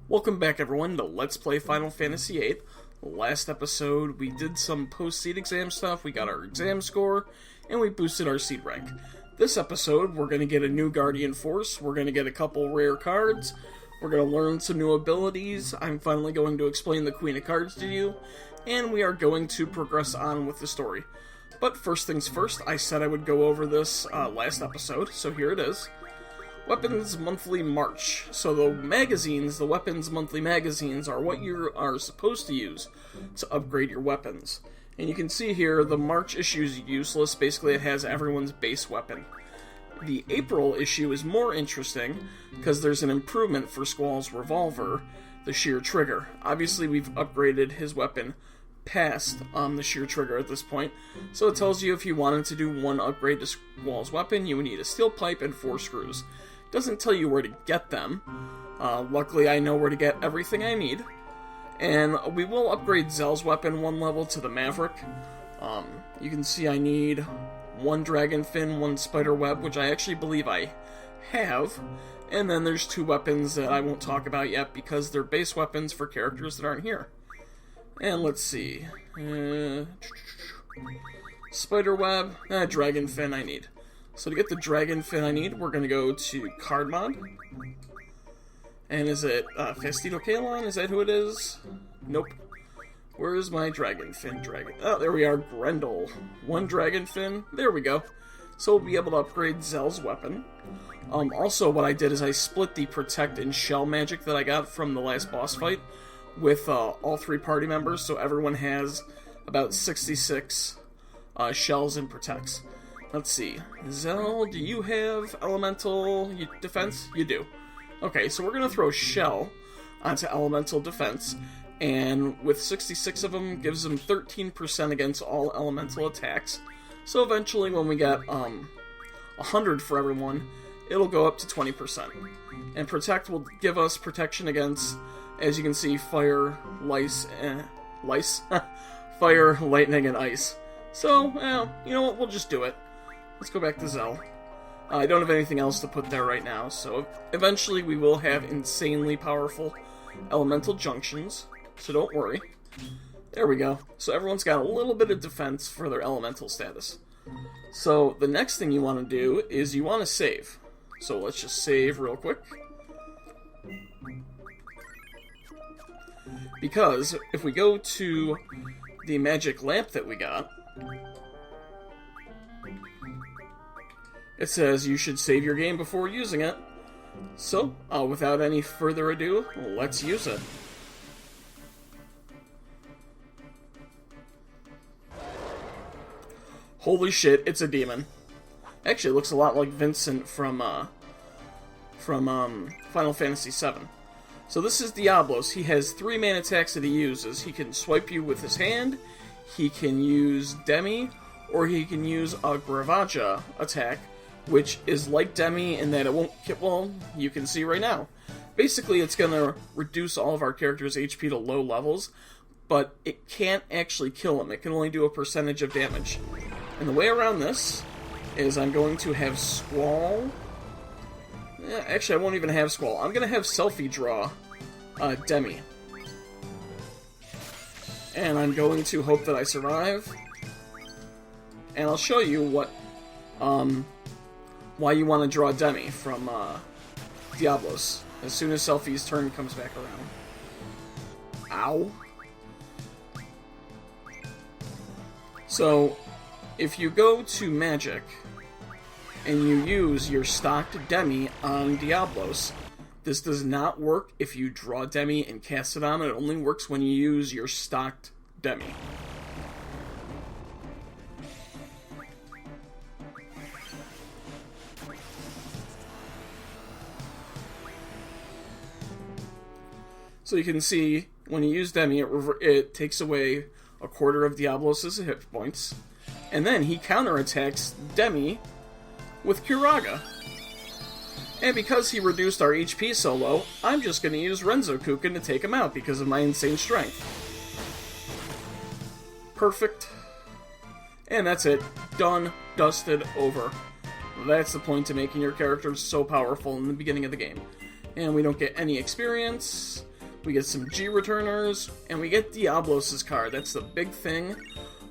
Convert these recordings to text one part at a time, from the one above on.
Welcome back everyone to Let's Play Final Fantasy VIII. Last episode we did some post-seed exam stuff, we got our exam score, and we boosted our seed rank. This episode we're going to get a new Guardian Force, we're going to get a couple rare cards, we're going to learn some new abilities, I'm finally going to explain the Queen of Cards to you, and we are going to progress on with the story. But first things first, I said I would go over this last episode, so here it is. Weapons Monthly March. So the magazines, the Weapons Monthly magazines, are what you are supposed to use to upgrade your weapons. And you can see here, the March issue is useless. Basically, it has everyone's base weapon. The April issue is more interesting, because there's an improvement for Squall's revolver, the sheer trigger. Obviously, we've upgraded his weapon past the sheer trigger at this point, so it tells you if you wanted to do one upgrade to Squall's weapon, you would need a steel pipe and 4 screws. Doesn't tell you where to get them. Luckily, I know where to get everything I need. And we will upgrade Zell's weapon 1 level to the Maverick. You can see I need 1 dragon fin, 1 spider web, which I actually believe I have. And then there's 2 weapons that I won't talk about yet because they're base weapons for characters that aren't here. And let's see. Spider web, dragon fin I need. So to get the dragon fin I need, we're going to go to card mod. And is it Fastino Kalon? Is that who it is? Nope. Where is my dragon fin? Oh, there we are, Grendel. 1 dragon fin. There we go. So we'll be able to upgrade Zell's weapon. Also, what I did is I split the protect and shell magic that I got from the last boss fight with all 3 party members, so everyone has about 66 shells and protects. Let's see. Zell, do you have elemental defense? You do. Okay, so we're going to throw Shell onto elemental defense, and with 66 of them, gives them 13% against all elemental attacks. So eventually, when we get 100 for everyone, it'll go up to 20%. And Protect will give us protection against, as you can see, fire, fire, lightning, and ice. So, you know what, we'll just do it. Let's go back to Zell. I don't have anything else to put there right now, so eventually we will have insanely powerful elemental junctions, so don't worry. There we go. So everyone's got a little bit of defense for their elemental status. So the next thing you want to do is you want to save. So let's just save real quick. Because if we go to the magic lamp that we got, it says you should save your game before using it. So, without any further ado, let's use it. Holy shit, it's a demon. Actually, it looks a lot like Vincent from Final Fantasy VII. So this is Diablos. He has 3 main attacks that he uses. He can swipe you with his hand, he can use Demi, or he can use a Gravaja attack, which is like Demi in that it won't kill, well, you can see right now. Basically, it's going to reduce all of our characters' HP to low levels, but it can't actually kill them. It can only do a percentage of damage. And the way around this is I'm going to have Squall. Actually, I won't even have Squall. I'm going to have Selfie draw Demi. And I'm going to hope that I survive. And I'll show you what, why you want to draw Demi from Diablos as soon as Selfie's turn comes back around. Ow. So, if you go to Magic and you use your stocked Demi on Diablos, this does not work if you draw Demi and cast it on. It only works when you use your stocked Demi. So you can see, when you use Demi, it takes away a quarter of Diablos' hit points. And then he counterattacks Demi with Curaga. And because he reduced our HP so low, I'm just going to use Renzo Kuken to take him out because of my insane strength. Perfect. And that's it. Done. Dusted. Over. That's the point to making your characters so powerful in the beginning of the game. And we don't get any experience. We get some G returners, and we get Diablos' card. That's the big thing.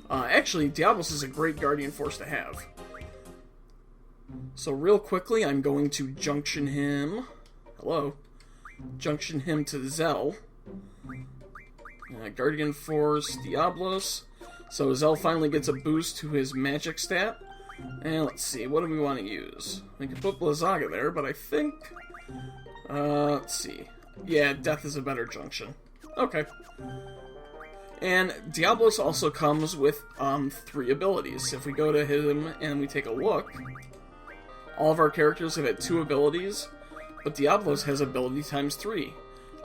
Actually, Diablos is a great Guardian Force to have. So real quickly, I'm going to junction him. Hello. Junction him to Zell. Guardian Force, Diablos. So Zell finally gets a boost to his magic stat. And let's see, what do we want to use? We can put Blizzaga there, but I think... let's see. Yeah, Death is a better junction. Okay. And Diablos also comes with 3 abilities. If we go to him and we take a look, all of our characters have had 2 abilities, but Diablos has ability times 3.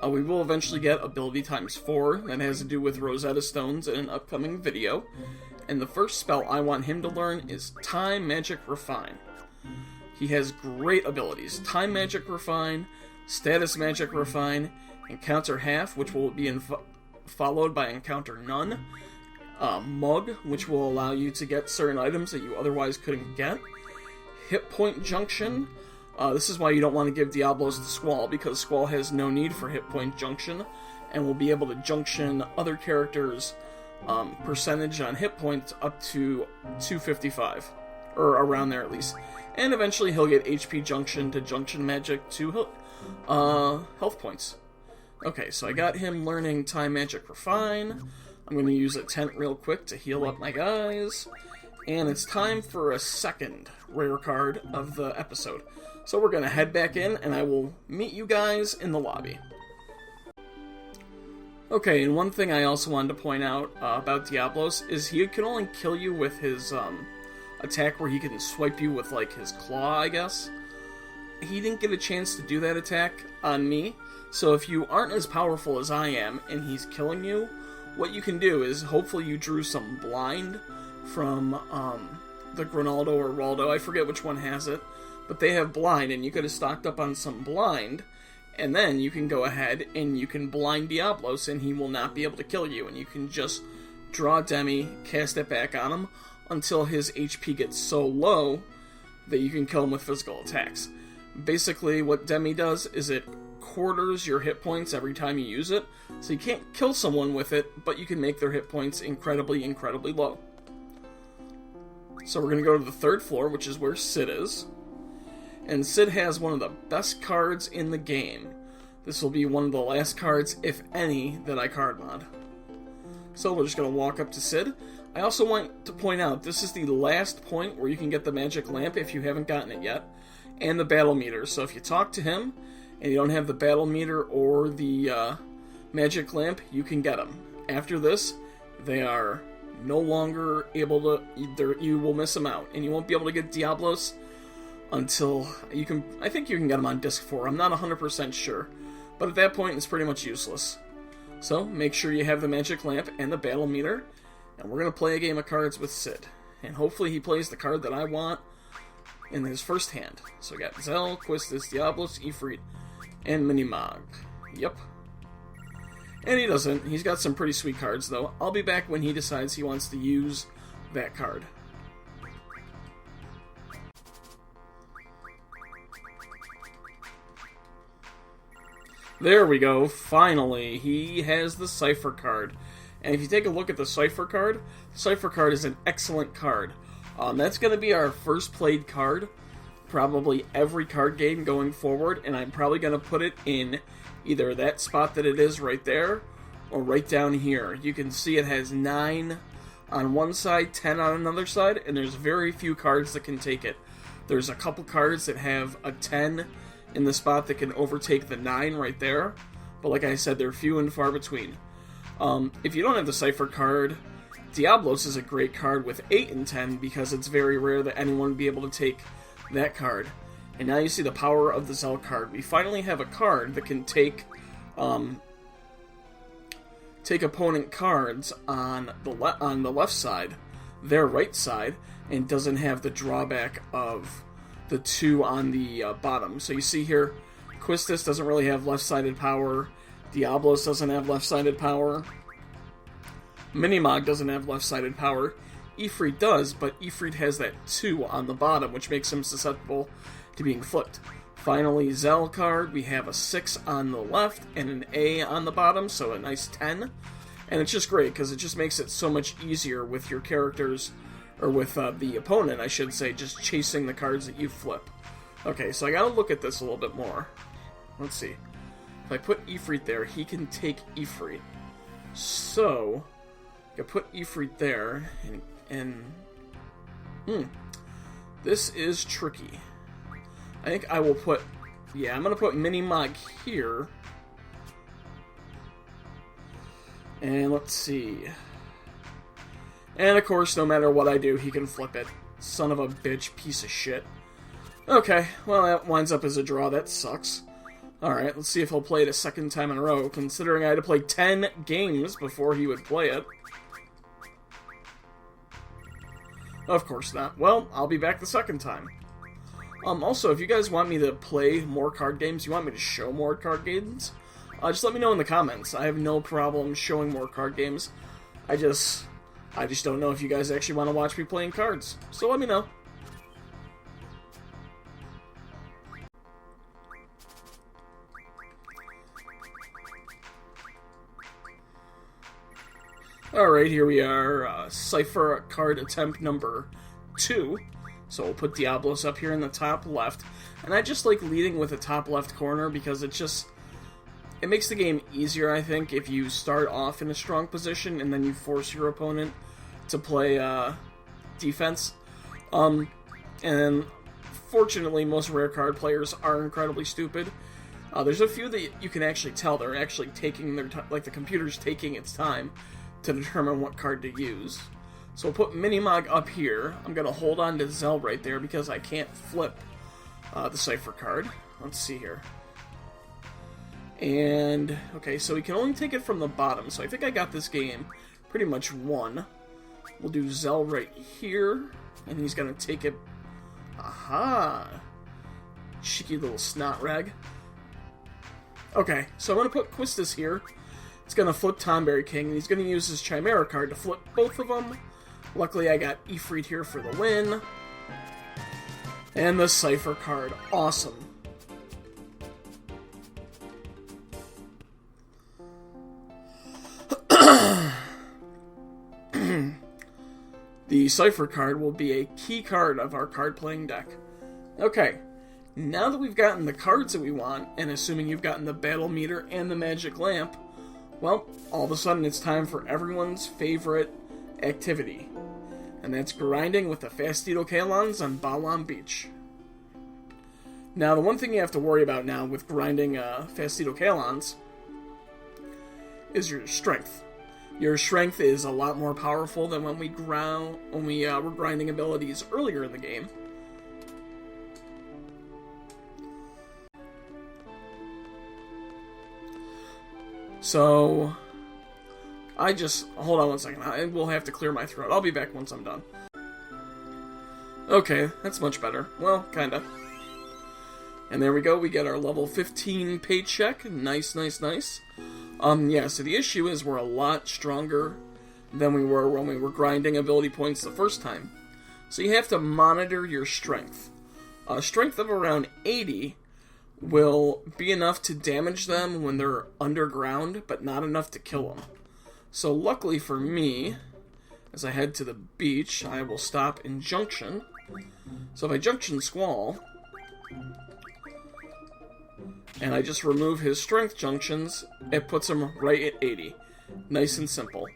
We will eventually get ability times 4. That has to do with Rosetta Stones in an upcoming video. And the first spell I want him to learn is Time Magic Refine. He has great abilities. Time Magic Refine, Status Magic Refine, Encounter Half, which will be followed by Encounter None, Mug, which will allow you to get certain items that you otherwise couldn't get, Hit Point Junction. This is why you don't want to give Diablos the Squall, because Squall has no need for Hit Point Junction, and will be able to junction other characters' percentage on hit points up to 255, or around there at least. And eventually he'll get HP Junction to Junction Magic to health points. Okay, so I got him learning Time Magic Refine. I'm going to use a tent real quick to heal up my guys. And it's time for a second rare card of the episode. So we're going to head back in, and I will meet you guys in the lobby. Okay, and one thing I also wanted to point out about Diablos is he can only kill you with his attack where he can swipe you with, like, his claw, I guess. He didn't get a chance to do that attack on me, so if you aren't as powerful as I am and he's killing you, what you can do is hopefully you drew some blind from the Grinaldo or Waldo, I forget which one has it, but they have blind, and you could have stocked up on some blind, and then you can go ahead and you can blind Diablos and he will not be able to kill you, and you can just draw Demi, cast it back on him until his HP gets so low that you can kill him with physical attacks. Basically what Demi does is it quarters your hit points every time you use it, so you can't kill someone with it, but you can make their hit points incredibly, incredibly low. So we're going to go to the 3rd floor, which is where Sid is. And Sid has one of the best cards in the game. This will be one of the last cards, if any, that I card mod. So we're just going to walk up to Sid. I also want to point out, this is the last point where you can get the magic lamp if you haven't gotten it yet, and the battle meter. So if you talk to him, and you don't have the battle meter or the magic lamp, you can get them. After this, they are no longer able to, you will miss them out, and you won't be able to get Diablos until you can, I think you can get them on disc 4, I'm not 100% sure, but at that point it's pretty much useless. So make sure you have the magic lamp and the battle meter, and we're going to play a game of cards with Sid, and hopefully he plays the card that I want in his first hand. So we got Zell, Quistis, Diablos, Ifrit, and Minimag. Yep. And he doesn't. He's got some pretty sweet cards, though. I'll be back when he decides he wants to use that card. There we go. Finally, he has the Seifer card. And if you take a look at the Seifer card is an excellent card. That's going to be our first played card, probably every card game going forward, and I'm probably going to put it in either that spot that it is right there, or right down here. You can see it has 9 on one side, 10 on another side, and there's very few cards that can take it. There's a couple cards that have a 10 in the spot that can overtake the 9 right there, but like I said, they're few and far between. If you don't have the Seifer card, Diablos is a great card with 8 and 10, because it's very rare that anyone would be able to take that card. And now you see the power of the Zell card. We finally have a card that can take opponent cards on the left side, their right side, and doesn't have the drawback of the 2 on the bottom. So you see here, Quistis doesn't really have left-sided power. Diablos doesn't have left-sided power. Minimag doesn't have left-sided power. Ifrit does, but Ifrit has that 2 on the bottom, which makes him susceptible to being flipped. Finally, Zell card, we have a 6 on the left and an A on the bottom, so a nice 10. And it's just great, because it just makes it so much easier with your characters, or with the opponent, I should say, just chasing the cards that you flip. Okay, so I gotta look at this a little bit more. Let's see. If I put Ifrit there, he can take Ifrit. So, I put Ifrit there, this is tricky. I think I will put, I'm gonna put Minimog here. And let's see. And of course, no matter what I do, he can flip it. Son of a bitch, piece of shit. Okay, well, that winds up as a draw. That sucks. Alright, let's see if he'll play it a second time in a row, considering I had to play 10 games before he would play it. Of course not. Well, I'll be back the second time. Also, if you guys want me to play more card games, you want me to show more card games, just let me know in the comments. I have no problem showing more card games. I just don't know if you guys actually want to watch me playing cards. So let me know. Alright, here we are, Seifer card attempt number 2. So we'll put Diablos up here in the top left. And I just like leading with the top left corner because it makes the game easier, I think, if you start off in a strong position and then you force your opponent to play defense. And fortunately, most rare card players are incredibly stupid. There's a few that you can actually tell they're actually taking their time, like the computer's taking its time to determine what card to use. So we'll put Minimog up here. I'm going to hold on to Zell right there because I can't flip the Seifer card. Let's see here. And, okay, so we can only take it from the bottom, so I think I got this game pretty much won. We'll do Zell right here, and he's going to take it. Aha! Cheeky little snot rag. Okay, so I'm going to put Quistis here. It's going to flip Tomberry King, and he's going to use his Chimera card to flip both of them. Luckily, I got Ifrit here for the win. And the Seifer card. Awesome. The Seifer card will be a key card of our card-playing deck. Okay, now that we've gotten the cards that we want, and assuming you've gotten the Battle Meter and the Magic Lamp, well, all of a sudden it's time for everyone's favorite activity. And that's grinding with the Fastidio Kalons on Balam Beach. Now, the one thing you have to worry about now with grinding Fastidio Kalons is your strength. Your strength is a lot more powerful than when we were grinding abilities earlier in the game. So, hold on one second. I will have to clear my throat. I'll be back once I'm done. Okay, that's much better. Well, kinda. And there we go. We get our level 15 paycheck. Nice, nice, nice. Yeah, so the issue is we're a lot stronger than we were when we were grinding ability points the first time. So you have to monitor your strength. A strength of around 80 will be enough to damage them when they're underground, but not enough to kill them. So luckily for me, as I head to the beach, I will stop in Junction. So if I Junction Squall, and I just remove his strength junctions, it puts him right at 80. Nice and simple.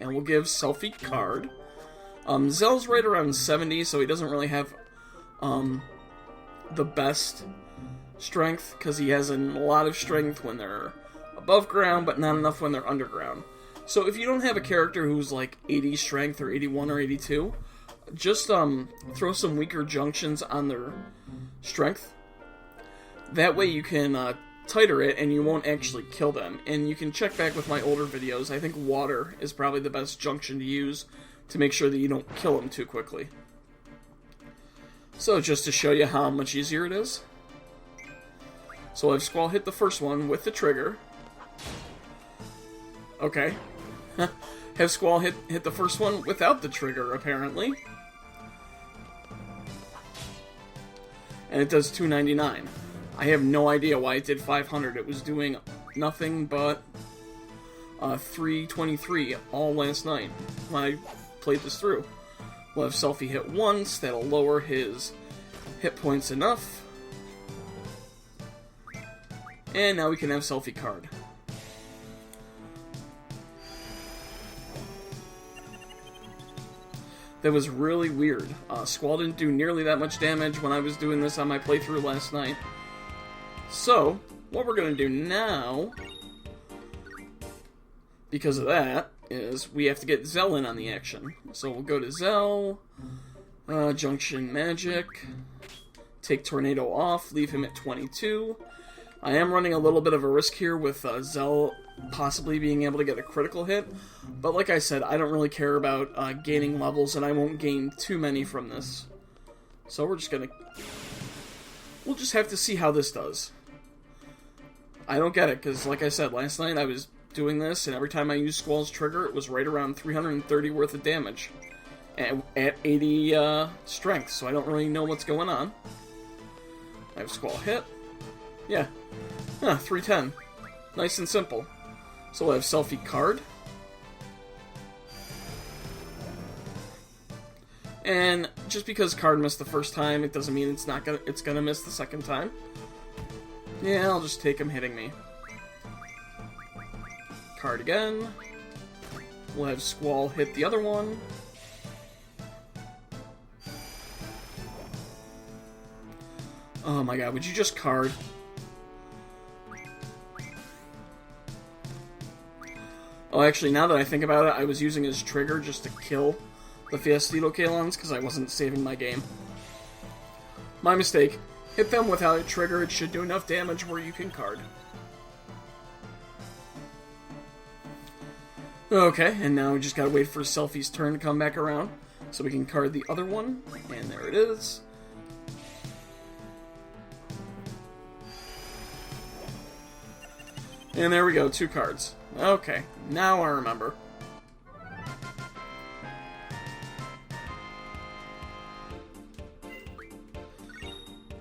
And we'll give Selfie card. Zell's right around 70, so he doesn't really have the best strength, because he has a lot of strength when they're above ground, but not enough when they're underground. So if you don't have a character who's like 80 strength, or 81 or 82, just throw some weaker junctions on their strength. That way you can titer it, and you won't actually kill them. And you can check back with my older videos. I think water is probably the best junction to use to make sure that you don't kill them too quickly. So just to show you how much easier it is. So I've Squall hit the first one with the trigger. Okay. Have Squall hit the first one without the trigger, apparently. And it does 299. I have no idea why it did 500. It was doing nothing but 323 all last night when I played this through. We'll have Selfie hit once. That'll lower his hit points enough. And now we can have Selfie card. That was really weird. Squall didn't do nearly that much damage when I was doing this on my playthrough last night. So, what we're going to do now, because of that, is we have to get Zell in on the action. So we'll go to Zell, Junction Magic, take Tornado off, leave him at 22. I am running a little bit of a risk here with Zell possibly being able to get a critical hit, but like I said, I don't really care about gaining levels, and I won't gain too many from this. So we'll just have to see how this does. I don't get it, because like I said, last night I was doing this, and every time I used Squall's trigger, it was right around 330 worth of damage at 80 strength, so I don't really know what's going on. I have Squall hit. Yeah. 310. Nice and simple. So we'll have Selfie card. And just because card missed the first time, it doesn't mean it's gonna miss the second time. Yeah, I'll just take him hitting me. Card again. We'll have Squall hit the other one. Oh my god, would you just card? Oh, actually, now that I think about it, I was using his trigger just to kill the Fiestito Kalons because I wasn't saving my game. My mistake. Hit them without a trigger, it should do enough damage where you can card. Okay, and now we just gotta wait for Selfie's turn to come back around so we can card the other one, and there it is. And there we go, 2 cards. Okay, now I remember.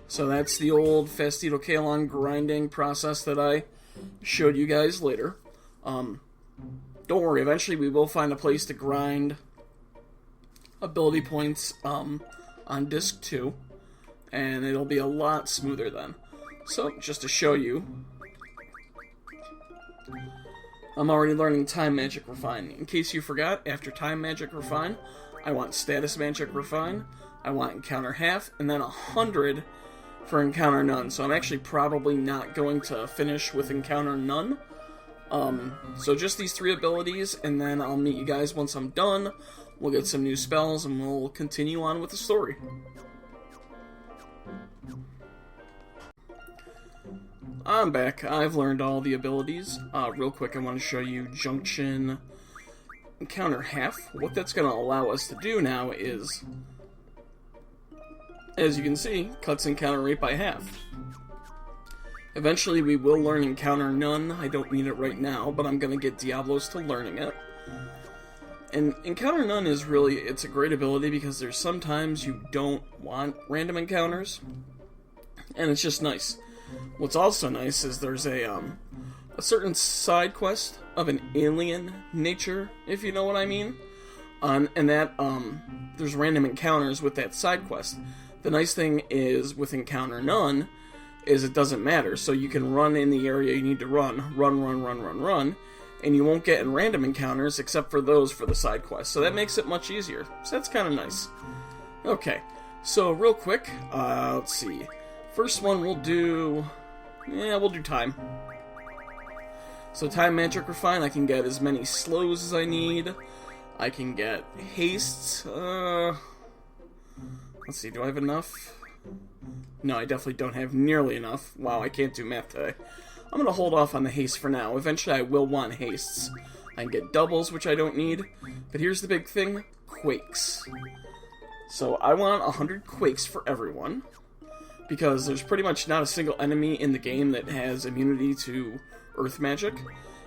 So that's the old Fiestito Kalon grinding process that I showed you guys later. Don't worry, eventually we will find a place to grind ability points on disc 2, and it'll be a lot smoother then. So, just to show you, I'm already learning Time Magic Refine. In case you forgot, after Time Magic Refine, I want Status Magic Refine, I want Encounter Half, and then 100 for Encounter None. So I'm actually probably not going to finish with Encounter None. So just these 3 abilities, and then I'll meet you guys once I'm done. We'll get some new spells, and we'll continue on with the story. I'm back. I've learned all the abilities. Real quick, I want to show you Junction Encounter Half. What that's going to allow us to do now is, as you can see, cuts encounter rate by half. Eventually we will learn Encounter None. I don't need it right now, but I'm going to get Diablos to learning it. And Encounter None is really, it's a great ability because there's sometimes you don't want random encounters, and it's just nice. What's also nice is there's a certain side quest of an alien nature, if you know what I mean, and that there's random encounters with that side quest. The nice thing is with Encounter None is it doesn't matter, so you can run in the area you need to run, and you won't get in random encounters except for those for the side quest. So that makes it much easier. So that's kind of nice. Okay, so real quick, let's see. First one we'll do Time. So Time Magic Refine, I can get as many slows as I need. I can get hastes. Let's see, do I have enough? No, I definitely don't have nearly enough. Wow, I can't do math today. I'm going to hold off on the haste for now. Eventually I will want hastes. I can get doubles, which I don't need. But here's the big thing, quakes. So I want 100 quakes for everyone, because there's pretty much not a single enemy in the game that has immunity to earth magic.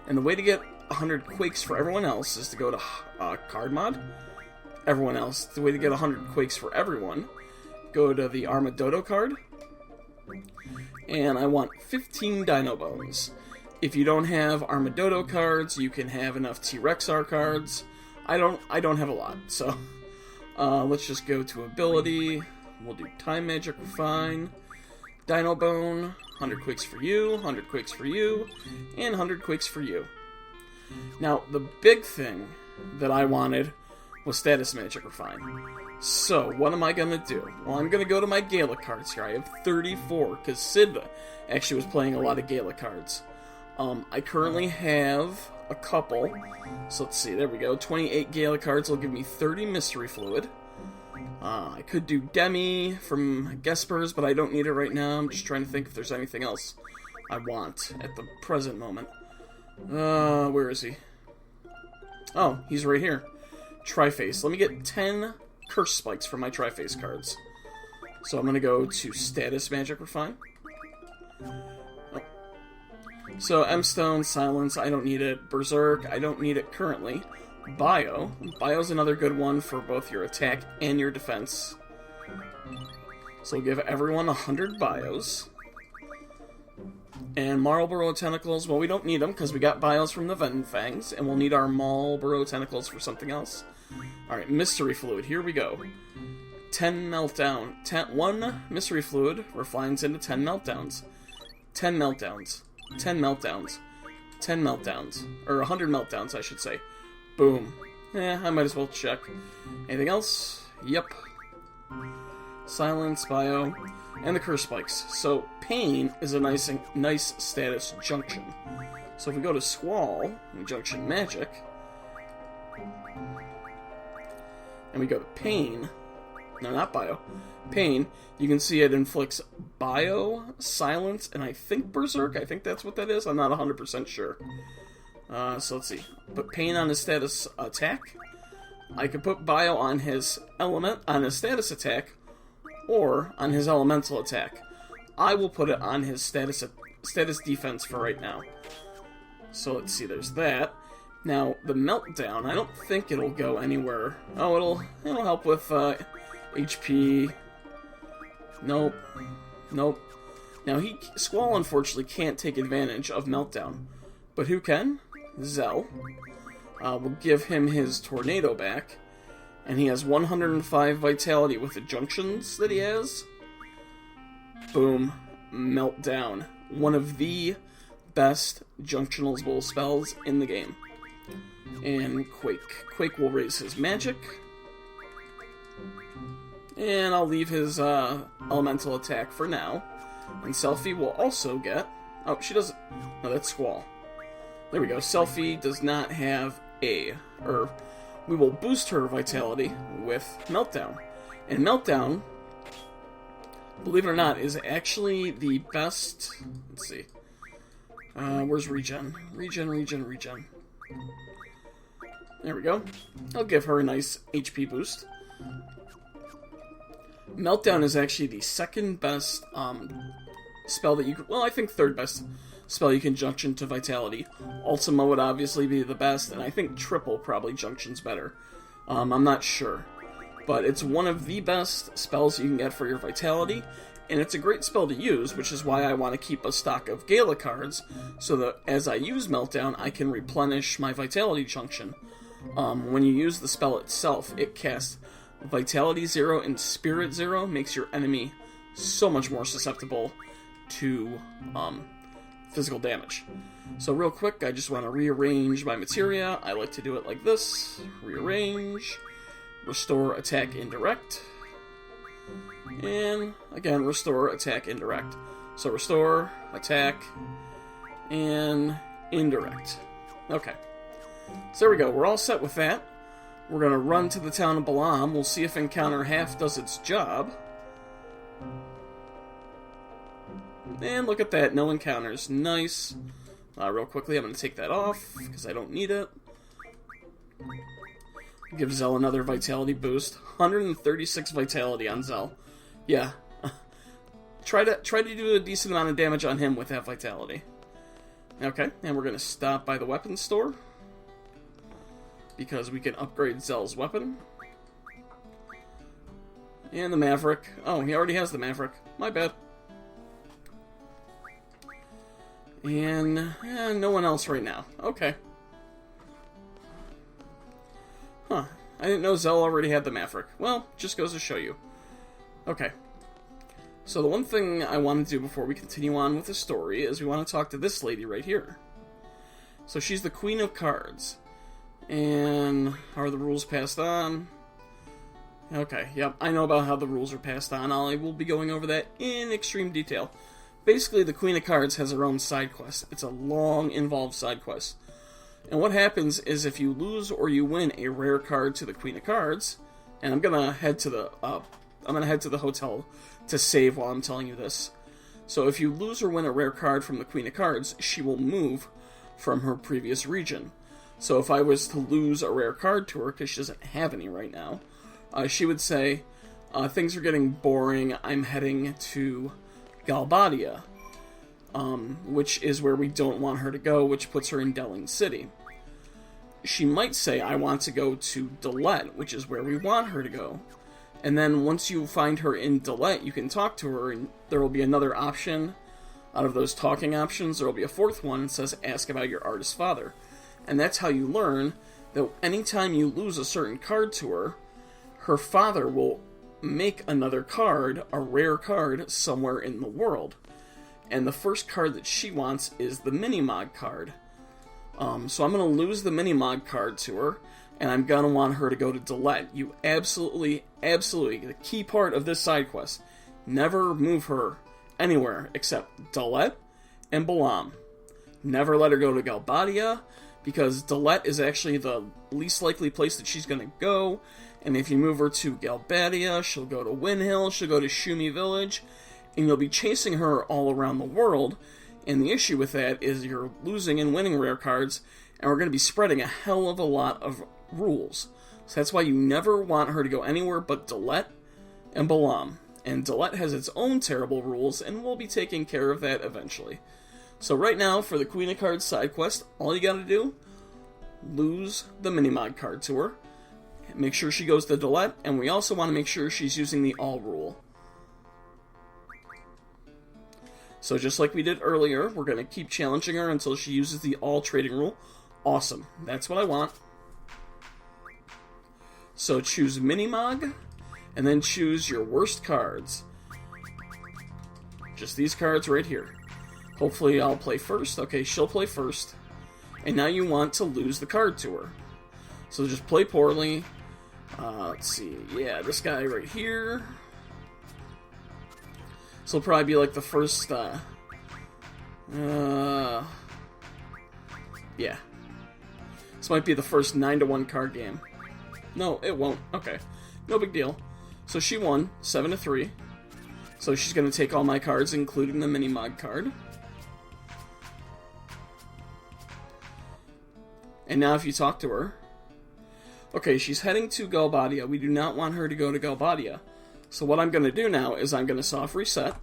And the way to get 100 quakes for everyone else is to go to card mod. The way to get 100 quakes for everyone, go to the Armadodo card, And I want 15 Dino Bones. If you don't have Armadodo cards, you can have enough T-Rexar cards. I don't have a lot, so let's just go to ability. We'll do Time Magic, fine. Dino Bone, 100 Quakes for you, 100 Quakes for you, and 100 Quakes for you. Now, the big thing that I wanted was Status Magic Refine. So, what am I going to do? Well, I'm going to go to my Gala cards here. I have 34, because Sid actually was playing a lot of Gala cards. I currently have a couple. So, let's see, there we go. 28 Gala cards will give me 30 Mystery Fluid. I could do Demi from Gespers, but I don't need it right now. I'm just trying to think if there's anything else I want at the present moment. Where is he? Oh, he's right here. Triface. Let me get 10 Curse Spikes for my Triface cards. So I'm going to go to Status Magic Refine. Oh. So M-Stone, Silence, I don't need it. Berserk, I don't need it currently. Bio. Bio's another good one for both your attack and your defense. So we'll give everyone 100 Bios. And Marlboro Tentacles, well, we don't need them because we got Bios from the Venfangs, and we'll need our Marlboro Tentacles for something else. Alright, Mystery Fluid, here we go. 10 Meltdown. 1 Mystery Fluid refines into 10 Meltdowns. 10 Meltdowns. 10 Meltdowns. 10 Meltdowns. Or 100 Meltdowns, I should say. Boom. I might as well check. Anything else? Yep. Silence, Bio, and the Curse Spikes. So, Pain is a nice status junction. So if we go to Squall, and Junction Magic, and we go to Pain, no, not Bio, Pain, you can see it inflicts Bio, Silence, and I think Berserk. I think that's what that is. I'm not 100% sure. So let's see. Put Pain on his status attack. I could put Bio on his status attack, or on his elemental attack. I will put it on his status defense for right now. So let's see. There's that. Now the Meltdown. I don't think it'll go anywhere. Oh, it'll help with HP. Nope. Nope. Now Squall unfortunately can't take advantage of Meltdown, but who can? Zell. We'll give him his Tornado back, and he has 105 Vitality with the Junctions that he has. Boom. Meltdown. One of the best Junctional spells in the game. And Quake. Quake will raise his magic. And I'll leave his elemental attack for now. And Selfie will also get... Oh, she doesn't... No, that's Squall. There we go. Selfie does not have we will boost her vitality with Meltdown. And Meltdown, believe it or not, is actually the best... Let's see. Where's Regen? Regen. There we go. I'll give her a nice HP boost. Meltdown is actually the second best spell that you can... Well, I think third best spell you can junction to Vitality. Ultima would obviously be the best, and I think Triple probably junctions better. I'm not sure. But it's one of the best spells you can get for your Vitality, and it's a great spell to use, which is why I want to keep a stock of Gala cards, so that as I use Meltdown, I can replenish my Vitality junction. When you use the spell itself, it casts Vitality 0 and Spirit 0, makes your enemy so much more susceptible to physical damage. So real quick, I just want to rearrange my materia. I like to do it like this. Rearrange, restore attack indirect, and again, restore attack indirect. So restore, attack, and indirect. Okay. So there we go. We're all set with that. We're going to run to the town of Balam. We'll see if Encounter Half does its job. And look at that, no encounters. Nice. Real quickly, I'm going to take that off, because I don't need it. Give Zell another Vitality boost. 136 Vitality on Zell. Yeah. Try to do a decent amount of damage on him with that Vitality. Okay, and we're going to stop by the weapons store, because we can upgrade Zell's weapon. And the Maverick. Oh, he already has the Maverick. My bad. And no one else right now. Okay. Huh. I didn't know Zell already had the Maverick. Well, just goes to show you. Okay. So the one thing I want to do before we continue on with the story is we want to talk to this lady right here. So she's the Queen of Cards. And how are the rules passed on? Okay, yep, I know about how the rules are passed on. I will be going over that in extreme detail. Basically, the Queen of Cards has her own side quest. It's a long, involved side quest. And what happens is if you lose or you win a rare card to the Queen of Cards, and I'm gonna head to the hotel to save while I'm telling you this. So if you lose or win a rare card from the Queen of Cards, she will move from her previous region. So if I was to lose a rare card to her, because she doesn't have any right now, she would say, things are getting boring, I'm heading to Galbadia, which is where we don't want her to go, which puts her in Delling City. She might say, I want to go to Dalet, which is where we want her to go. And then once you find her in Dalet, you can talk to her, and there will be another option. Out of those talking options, there will be a fourth one that says, ask about your artist father. And that's how you learn that anytime you lose a certain card to her, her father will make another card, a rare card, somewhere in the world. And the first card that she wants is the Minimog card. So I'm going to lose the Minimog card to her, and I'm going to want her to go to Dalet. You absolutely, the key part of this side quest, never move her anywhere except Dalet and Balam. Never let her go to Galbadia, because Dalet is actually the least likely place that she's going to go. And if you move her to Galbadia, she'll go to Windhill, she'll go to Shumi Village, and you'll be chasing her all around the world. And the issue with that is you're losing and winning rare cards, and we're going to be spreading a hell of a lot of rules. So that's why you never want her to go anywhere but Dalet and Balam. And Dalet has its own terrible rules, and we'll be taking care of that eventually. So right now, for the Queen of Cards side quest, all you gotta do, lose the Minimog card to her, make sure she goes to Dalet, and we also want to make sure she's using the All rule. So just like we did earlier, we're going to keep challenging her until she uses the All trading rule. Awesome. That's what I want. So choose Minimog, and then choose your worst cards. Just these cards right here. Hopefully I'll play first. Okay, she'll play first. And now you want to lose the card to her. So just play poorly. Let's see. Yeah, this guy right here. This will probably be like the first, yeah. This might be the first 9-1 card game. No, it won't. Okay. No big deal. So she won, 7-3. So she's going to take all my cards, including the Minimog card. And now if you talk to her... Okay, she's heading to Galbadia. We do not want her to go to Galbadia. So what I'm going to do now is I'm going to soft reset.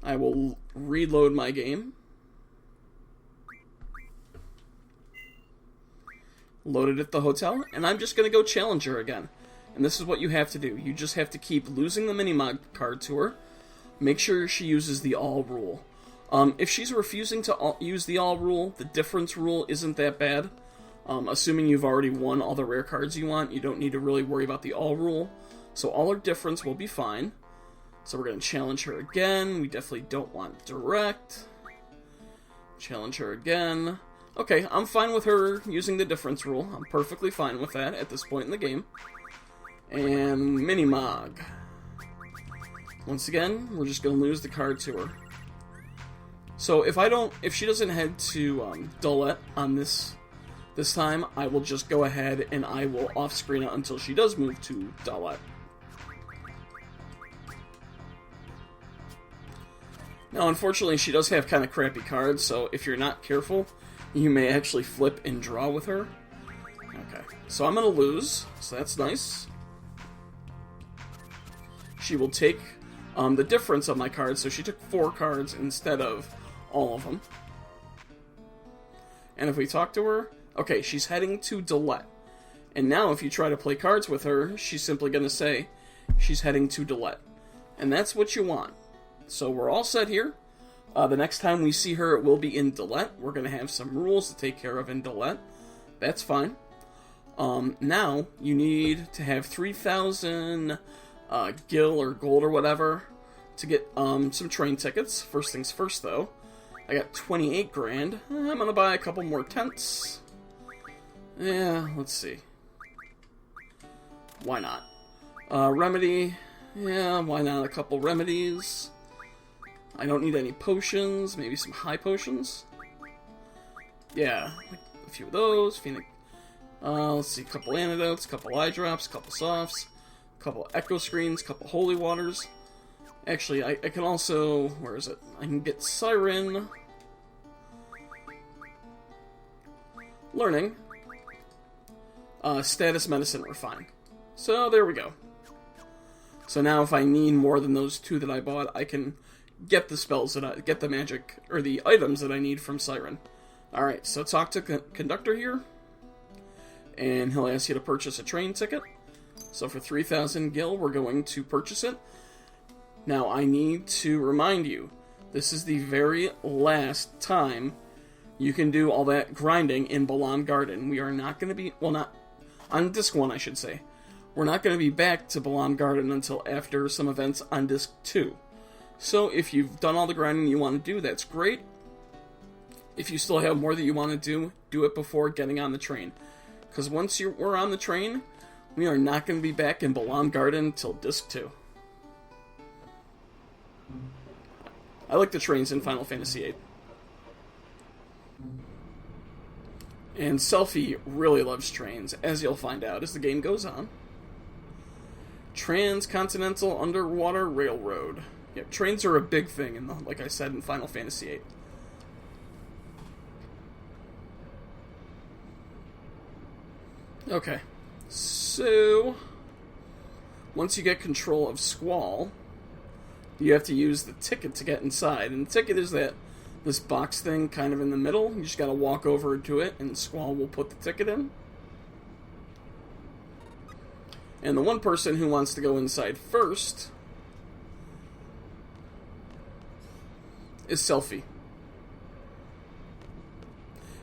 I will reload my game. Load it at the hotel, and I'm just going to go challenge her again. And this is what you have to do. You just have to keep losing the Minimog card to her. Make sure she uses the All rule. If she's refusing to use the All rule, the difference rule isn't that bad. Assuming you've already won all the rare cards you want, you don't need to really worry about the All rule. So all her difference will be fine. So we're going to challenge her again. We definitely don't want direct. Challenge her again. Okay, I'm fine with her using the difference rule. I'm perfectly fine with that at this point in the game. And Minimog. Once again, we're just going to lose the card to her. So if she doesn't head to Dalet on this time, I will just go ahead and I will off-screen it until she does move to Dalet. Now, unfortunately, she does have kind of crappy cards, so if you're not careful, you may actually flip and draw with her. Okay, so I'm going to lose, so that's nice. She will take the difference of my cards, so she took 4 cards instead of all of them. And if we talk to her, okay, she's heading to Dalet. And now if you try to play cards with her, she's simply going to say she's heading to Dalet. And that's what you want. So we're all set here. The next time we see her, it will be in Dilette. We're going to have some rules to take care of in Dilette. That's fine. Now, you need to have 3,000 gil or gold or whatever to get some train tickets. First things first, though. I got 28 grand. I'm going to buy a couple more tents. Yeah, let's see. Why not? Remedy. Yeah, why not a couple remedies? I don't need any potions. Maybe some high potions. Yeah, a few of those. Phoenix. Let's see, a couple antidotes, a couple eye drops, a couple softs, a couple echo screens, a couple holy waters. Actually, I can also... Where is it? I can get Siren. Learning. Status medicine refine. So, there we go. So now if I need more than those 2 that I bought, I can get the spells that get the magic, or the items that I need from Siren. Alright, so talk to Conductor here. And he'll ask you to purchase a train ticket. So for 3,000 gil, we're going to purchase it. Now, I need to remind you, this is the very last time you can do all that grinding in Balamb Garden. We are not going to be, well, not, on Disc 1, I should say. We're not going to be back to Balamb Garden until after some events on Disc 2. So if you've done all the grinding you want to do, that's great. If you still have more that you want to do it before getting on the train. Because once we're on the train, we are not going to be back in Balamb Garden till Disc 2. I like the trains in Final Fantasy VIII. And Selphie really loves trains, as you'll find out as the game goes on. Transcontinental Underwater Railroad. Yeah, trains are a big thing, like I said, in Final Fantasy VIII. Okay, so once you get control of Squall, you have to use the ticket to get inside, and the ticket is this box thing kind of in the middle. You just gotta walk over to it, and Squall will put the ticket in. And the one person who wants to go inside first is Selphie.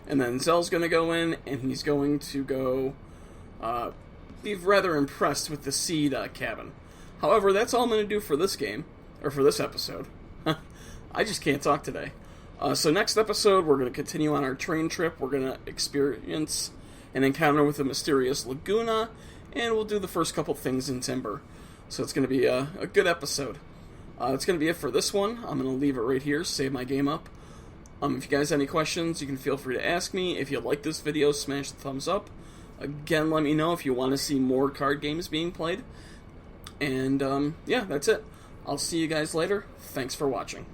And then Zell's gonna go in, and he's going to go be rather impressed with the seed cabin. However, that's all I'm going to do for this game, or for this episode. I just can't talk today. So next episode, we're going to continue on our train trip. We're going to experience an encounter with the mysterious Laguna, and we'll do the first couple things in Timber. So it's going to be a good episode. That's going to be it for this one. I'm going to leave it right here, save my game up. If you guys have any questions, you can feel free to ask me. If you like this video, smash the thumbs up. Again, let me know if you want to see more card games being played. And, yeah, that's it. I'll see you guys later. Thanks for watching.